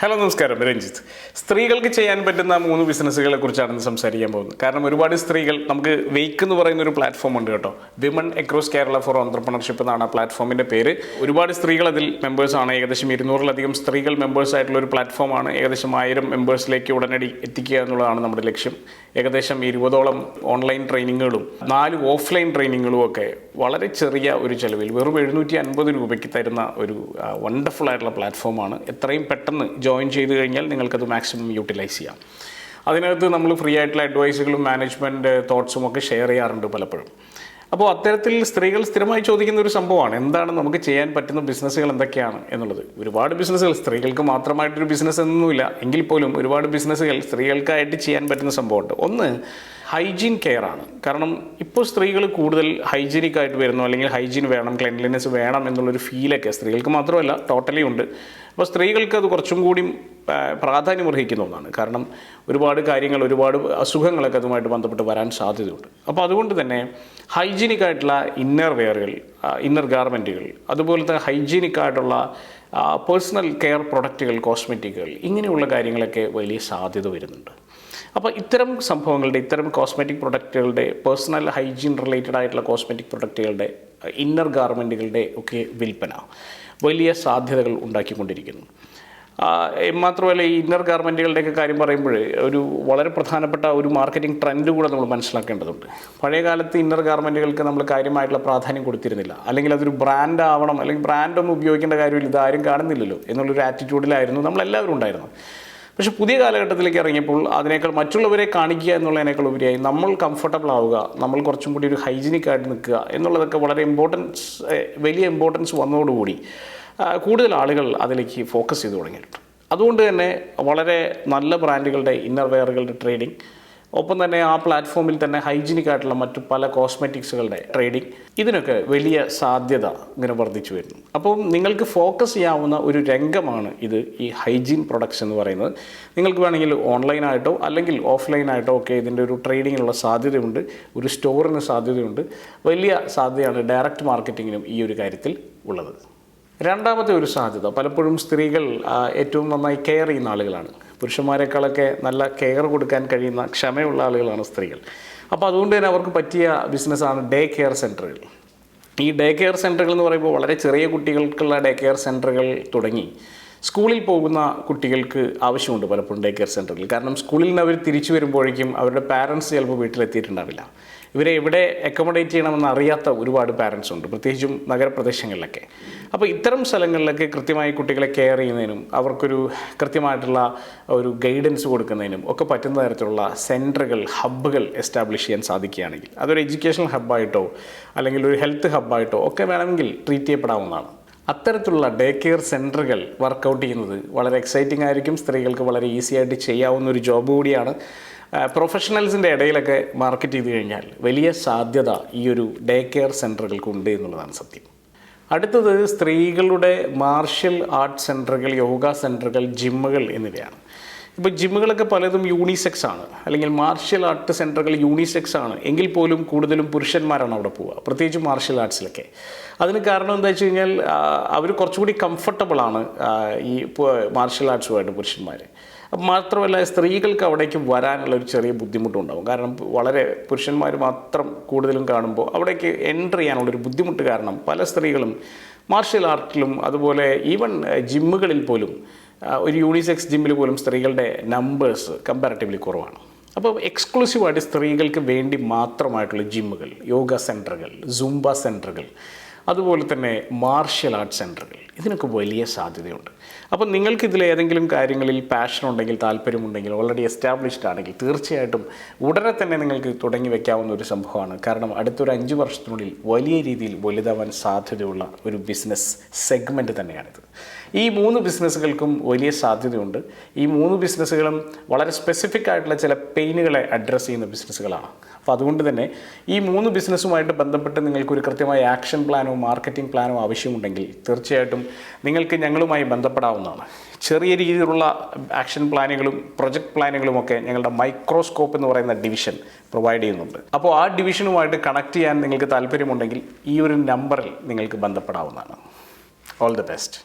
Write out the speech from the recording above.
Hello നമസ്കാരം, രഞ്ജിത്ത്. സ്ത്രീകൾക്ക് ചെയ്യാൻ പറ്റുന്ന 3 ബിസിനസ്സുകളെ കുറിച്ചാണ് സംസാരിക്കാൻ പോകുന്നത്. കാരണം ഒരുപാട് സ്ത്രീകൾ, നമുക്ക് വെയ്ക്ക് എന്ന് പറയുന്ന ഒരു പ്ലാറ്റ്ഫോം ഉണ്ട് കേട്ടോ. Women across Kerala for entrepreneurship എന്നാണ് ആ പ്ലാറ്റ്ഫോമിൻ്റെ പേര്. ഒരുപാട് സ്ത്രീകൾ അതിൽ മെമ്പേഴ്സാണ്. ഏകദേശം 200-ലധികം സ്ത്രീകൾ മെമ്പേഴ്സ് ആയിട്ടുള്ള ഒരു പ്ലാറ്റ്ഫോമാണ്. ഏകദേശം 1000 മെമ്പേഴ്സിലേക്ക് ഉടനടി എത്തിക്കുക എന്നുള്ളതാണ് നമ്മുടെ ലക്ഷ്യം. ഏകദേശം 20ഓളം ഓൺലൈൻ ട്രെയിനിങ്ങുകളും 4 ഓഫ്ലൈൻ ട്രെയിനിങ്ങുകളും ഒക്കെ വളരെ ചെറിയ ഒരു ചിലവിൽ വെറും 750 രൂപയ്ക്ക് തരുന്ന ഒരു വണ്ടർഫുൾ ആയിട്ടുള്ള പ്ലാറ്റ്ഫോമാണ്. എത്രയും പെട്ടെന്ന് ജോയിൻ ചെയ്ത് കഴിഞ്ഞാൽ നിങ്ങൾക്കത് മാക്സിമം യൂട്ടിലൈസ് ചെയ്യാം. അതിനകത്ത് നമ്മൾ ഫ്രീ ആയിട്ടുള്ള അഡ്വൈസുകളും മാനേജ്മെൻറ്റ് തോട്ട്സും ഒക്കെ ഷെയർ ചെയ്യാറുണ്ട് പലപ്പോഴും. അപ്പോൾ അത്തരത്തിൽ സ്ത്രീകൾ സ്ഥിരമായി ചോദിക്കുന്ന ഒരു സംഭവമാണ്, എന്താണ് നമുക്ക് ചെയ്യാൻ പറ്റുന്ന ബിസിനസ്സുകൾ എന്തൊക്കെയാണ് എന്നുള്ളത്. ഒരുപാട് ബിസിനസ്സുകൾ, സ്ത്രീകൾക്ക് മാത്രമായിട്ടൊരു ബിസിനസ് ഒന്നുമില്ല എങ്കിൽ പോലും ഒരുപാട് ബിസിനസ്സുകൾ സ്ത്രീകൾക്കായിട്ട് ചെയ്യാൻ പറ്റുന്ന സംഭവമുണ്ട്. ഒന്ന് ഹൈജീൻ കെയർ ആണ്. കാരണം ഇപ്പോൾ സ്ത്രീകൾ കൂടുതൽ ഹൈജീനിക് ആയിട്ട് വരുന്നു, അല്ലെങ്കിൽ ഹൈജീൻ വേണം, ക്ലെൻലിനെസ് വേണം എന്നുള്ളൊരു ഫീലൊക്കെ സ്ത്രീകൾക്ക് മാത്രമല്ല ടോട്ടലി ഉണ്ട്. അപ്പോൾ സ്ത്രീകൾക്ക് അത് കുറച്ചും കൂടി പ്രാധാന്യമർഹിക്കുന്ന ഒന്നാണ്. കാരണം ഒരുപാട് കാര്യങ്ങൾ, ഒരുപാട് അസുഖങ്ങളൊക്കെ അതുമായിട്ട് ബന്ധപ്പെട്ട് വരാൻ സാധ്യതയുണ്ട്. അപ്പോൾ അതുകൊണ്ട് തന്നെ ഹൈജീനിക് ആയിട്ടുള്ള ഇന്നർ വെയറുകൾ, ഇന്നർ ഗാർമെൻറ്റുകൾ, അതുപോലത്തെ ഹൈജീനിക് ആയിട്ടുള്ള പേഴ്സണൽ കെയർ പ്രൊഡക്റ്റുകൾ, കോസ്മെറ്റിക്കുകൾ, ഇങ്ങനെയുള്ള കാര്യങ്ങളൊക്കെ വലിയ സാധ്യത വരുന്നുണ്ട്. അപ്പോൾ ഇത്തരം സംഭവങ്ങളുടെ, ഇത്തരം കോസ്മെറ്റിക് പ്രൊഡക്റ്റുകളുടെ, പേഴ്സണൽ ഹൈജീൻ റിലേറ്റഡ് ആയിട്ടുള്ള കോസ്മെറ്റിക് പ്രൊഡക്റ്റുകളുടെ, ഇന്നർ ഗാർമെൻറ്റുകളുടെ ഒക്കെ വിൽപ്പന വലിയ സാധ്യതകൾ ഉണ്ടാക്കിക്കൊണ്ടിരിക്കുന്നു. മാത്രമല്ല ഈ ഇന്നർ ഗാർമെൻറ്റുകളുടെയൊക്കെ കാര്യം പറയുമ്പോൾ ഒരു വളരെ പ്രധാനപ്പെട്ട ഒരു മാർക്കറ്റിംഗ് ട്രെൻഡ് കൂടെ നമ്മൾ മനസ്സിലാക്കേണ്ടതുണ്ട്. പഴയ കാലത്ത് ഇന്നർ ഗാർമെൻറ്റുകൾക്ക് നമ്മൾ കാര്യമായിട്ടുള്ള പ്രാധാന്യം കൊടുത്തിരുന്നില്ല. അല്ലെങ്കിൽ അതൊരു ബ്രാൻഡ് ആവണം, അല്ലെങ്കിൽ ബ്രാൻഡൊന്നും ഉപയോഗിക്കേണ്ട കാര്യമില്ല, ഇതാരും കാണുന്നില്ലല്ലോ എന്നുള്ളൊരു ആറ്റിറ്റ്യൂഡിലായിരുന്നു നമ്മളെല്ലാവരും ഉണ്ടായിരുന്നത്. പക്ഷേ പുതിയ കാലഘട്ടത്തിലേക്ക് ഇറങ്ങിയപ്പോൾ അതിനേക്കാൾ മറ്റുള്ളവരെ കാണിക്കുക എന്നുള്ളതിനേക്കാൾ ഉപരിയായി നമ്മൾ കംഫർട്ടബിൾ ആവുക, നമ്മൾ കുറച്ചും കൂടി ഒരു ഹൈജീനിക് ആയിട്ട് നിൽക്കുക എന്നുള്ളതൊക്കെ വളരെ വലിയ ഇമ്പോർട്ടൻസ് വന്നതോടുകൂടി കൂടുതൽ ആളുകൾ അതിലേക്ക് ഫോക്കസ് ചെയ്ത് തുടങ്ങിയിട്ടുണ്ട്. അതുകൊണ്ട് തന്നെ വളരെ നല്ല ബ്രാൻഡുകളുടെ ഇന്നർ വെയറുകളുടെ ട്രേഡിംഗ്, ഒപ്പം തന്നെ ആ പ്ലാറ്റ്ഫോമിൽ തന്നെ ഹൈജീനിക് ആയിട്ടുള്ള മറ്റു പല കോസ്മെറ്റിക്സുകളുടെ ട്രേഡിംഗ്, ഇതിനൊക്കെ വലിയ സാധ്യത ഇങ്ങനെ വർദ്ധിച്ചു വരുന്നു. അപ്പം നിങ്ങൾക്ക് ഫോക്കസ് ചെയ്യാവുന്ന ഒരു രംഗമാണ് ഇത്, ഈ ഹൈജീൻ പ്രൊഡക്ട്സ് എന്ന് പറയുന്നത്. നിങ്ങൾക്ക് വേണമെങ്കിൽ ഓൺലൈനായിട്ടോ അല്ലെങ്കിൽ ഓഫ്ലൈനായിട്ടോ ഒക്കെ ഇതിൻ്റെ ഒരു ട്രേഡിങ്ങിനുള്ള സാധ്യതയുണ്ട്. ഒരു സ്റ്റോറിന് സാധ്യതയുണ്ട്. വലിയ സാധ്യതയാണ് ഡയറക്റ്റ് മാർക്കറ്റിങ്ങിനും ഈ ഒരു കാര്യത്തിൽ ഉള്ളത്. രണ്ടാമത്തെ ഒരു സാധ്യത, പലപ്പോഴും സ്ത്രീകൾ ഏറ്റവും നന്നായി കെയർ ചെയ്യുന്ന ആളുകളാണ്. പുരുഷന്മാരെക്കാളൊക്കെ നല്ല കെയർ കൊടുക്കാൻ കഴിയുന്ന ക്ഷമയുള്ള ആളുകളാണ് സ്ത്രീകൾ. അപ്പോൾ അതുകൊണ്ട് തന്നെ അവർക്ക് പറ്റിയ ബിസിനസ്സാണ് ഡേ കെയർ സെൻറ്ററുകൾ. ഈ ഡേ കെയർ സെൻറ്ററുകൾ എന്ന് പറയുമ്പോൾ വളരെ ചെറിയ കുട്ടികൾക്കുള്ള ഡേ കെയർ സെൻറ്ററുകൾ തുടങ്ങി സ്കൂളിൽ പോകുന്ന കുട്ടികൾക്ക് ആവശ്യമുണ്ട് പലപ്പോഴും ഡേ കെയർ സെൻറ്ററുകൾ. കാരണം സ്കൂളിൽ നിന്ന് അവർ തിരിച്ചു വരുമ്പോഴേക്കും അവരുടെ പാരൻസ് ചിലപ്പോൾ വീട്ടിലെത്തിയിട്ടുണ്ടാവില്ല. ഇവരെ എവിടെ അക്കോമഡേറ്റ് ചെയ്യണമെന്ന് അറിയാത്ത ഒരുപാട് പാരൻസ് ഉണ്ട്, പ്രത്യേകിച്ചും നഗരപ്രദേശങ്ങളിലൊക്കെ. അപ്പോൾ ഇത്തരം സ്ഥലങ്ങളിലൊക്കെ കൃത്യമായി കുട്ടികളെ കെയർ ചെയ്യുന്നതിനും അവർക്കൊരു കൃത്യമായിട്ടുള്ള ഒരു ഗൈഡൻസ് കൊടുക്കുന്നതിനും ഒക്കെ പറ്റുന്ന തരത്തിലുള്ള സെൻറ്ററുകൾ, ഹബ്ബുകൾ എസ്റ്റാബ്ലിഷ് ചെയ്യാൻ സാധിക്കുകയാണെങ്കിൽ അതൊരു എഡ്യൂക്കേഷണൽ ഹബ്ബായിട്ടോ അല്ലെങ്കിൽ ഒരു ഹെൽത്ത് ഹബ്ബായിട്ടോ ഒക്കെ വേണമെങ്കിൽ ട്രീറ്റ് ചെയ്യപ്പെടാവുന്നതാണ്. അത്തരത്തിലുള്ള ഡേ കെയർ സെൻറ്ററുകൾ വർക്കൗട്ട് ചെയ്യുന്നത് വളരെ എക്സൈറ്റിംഗ് ആയിരിക്കും. സ്ത്രീകൾക്ക് വളരെ ഈസി ആയിട്ട് ചെയ്യാവുന്ന ഒരു ജോബ് കൂടിയാണ്. പ്രൊഫഷണൽസിൻ്റെ ഇടയിലൊക്കെ മാർക്കറ്റ് ചെയ്ത് കഴിഞ്ഞാൽ വലിയ സാധ്യത ഈ ഒരു ഡേ കെയർ സെൻറ്ററുകൾക്കുണ്ട് എന്നുള്ളതാണ് സത്യം. അടുത്തത് സ്ത്രീകളുടെ മാർഷ്യൽ ആർട്ട് സെൻറ്ററുകൾ, യോഗ സെൻറ്ററുകൾ, ജിമ്മുകൾ എന്നിവയാണ്. ഇപ്പോൾ ജിമ്മുകളൊക്കെ പലതും യൂണിസെക്സ് ആണ്, അല്ലെങ്കിൽ മാർഷ്യൽ ആർട്ട് സെൻറ്ററുകൾ യൂണിസെക്സ് ആണ് എങ്കിൽ പോലും കൂടുതലും പുരുഷന്മാരാണ് അവിടെ പോവുക, പ്രത്യേകിച്ച് മാർഷ്യൽ ആർട്സിലൊക്കെ. അതിന് കാരണം എന്താ വെച്ച് കഴിഞ്ഞാൽ അവർ കുറച്ചുകൂടി കംഫർട്ടബിളാണ് ഈ മാർഷ്യൽ ആർട്സുമായിട്ട് പുരുഷന്മാർ. മാത്രമല്ല സ്ത്രീകൾക്ക് അവിടേക്ക് വരാനുള്ള ഒരു ചെറിയ ബുദ്ധിമുട്ടുണ്ടാകും. കാരണം വളരെ പുരുഷന്മാർ മാത്രം കൂടുതലും കാണുമ്പോൾ അവിടേക്ക് എൻ്റർ ചെയ്യാനുള്ളൊരു ബുദ്ധിമുട്ട് കാരണം പല സ്ത്രീകളും മാർഷ്യൽ ആർട്ടിലും അതുപോലെ ഈവൻ ജിമ്മുകളിൽ പോലും, ഒരു യൂണിസെക്സ് ജിമ്മിൽ പോലും സ്ത്രീകളുടെ നമ്പേഴ്സ് കമ്പാരിറ്റീവ്ലി കുറവാണ്. അപ്പോൾ എക്സ്ക്ലൂസീവായിട്ട് സ്ത്രീകൾക്ക് വേണ്ടി മാത്രമായിട്ടുള്ള ജിമ്മുകൾ, യോഗ സെൻറ്ററുകൾ, സുംബ സെൻറ്ററുകൾ, അതുപോലെ തന്നെ മാർഷ്യൽ ആർട്ട് സെൻറ്ററുകൾ, ഇതിനൊക്കെ വലിയ സാധ്യതയുണ്ട്. അപ്പോൾ നിങ്ങൾക്കിതിൽ ഏതെങ്കിലും കാര്യങ്ങളിൽ പാഷൻ ഉണ്ടെങ്കിൽ, താല്പര്യമുണ്ടെങ്കിൽ, ഓൾറെഡി എസ്റ്റാബ്ലിഷ്ഡ് ആണെങ്കിൽ തീർച്ചയായിട്ടും ഉടനെ തന്നെ നിങ്ങൾക്ക് തുടങ്ങി വയ്ക്കാവുന്ന ഒരു സംഭവമാണ്. കാരണം അടുത്തൊരു 5 വർഷത്തിനുള്ളിൽ വലിയ രീതിയിൽ വലുതാവാൻ സാധ്യതയുള്ള ഒരു ബിസിനസ് സെഗ്മെൻറ്റ് തന്നെയാണിത്. ഈ 3 ബിസിനസ്സുകൾക്കും വലിയ സാധ്യതയുണ്ട്. ഈ 3 ബിസിനസ്സുകളും വളരെ സ്പെസിഫിക് ആയിട്ടുള്ള ചില പെയിനുകളെ അഡ്രസ്സ് ചെയ്യുന്ന ബിസിനസ്സുകളാണ്. അപ്പോൾ അതുകൊണ്ട് തന്നെ ഈ 3 ബിസിനസ്സുമായിട്ട് ബന്ധപ്പെട്ട് നിങ്ങൾക്കൊരു കൃത്യമായ ആക്ഷൻ പ്ലാനോ മാർക്കറ്റിംഗ് പ്ലാനോ ആവശ്യമുണ്ടെങ്കിൽ തീർച്ചയായിട്ടും നിങ്ങൾക്ക് ഞങ്ങളുമായി ബന്ധപ്പെടാവുന്നതാണ്. ചെറിയ രീതിയിലുള്ള ആക്ഷൻ പ്ലാനുകളും പ്രൊജക്റ്റ് പ്ലാനുകളും ഒക്കെ ഞങ്ങളുടെ മൈക്രോസ്കോപ്പ് എന്ന് പറയുന്ന ഡിവിഷൻ പ്രൊവൈഡ് ചെയ്യുന്നുണ്ട്. അപ്പോൾ ആ ഡിവിഷനുമായിട്ട് കണക്ട് ചെയ്യാൻ നിങ്ങൾക്ക് താല്പര്യമുണ്ടെങ്കിൽ ഈ ഒരു നമ്പറിൽ നിങ്ങൾക്ക് ബന്ധപ്പെടാവുന്നതാണ്. All the best.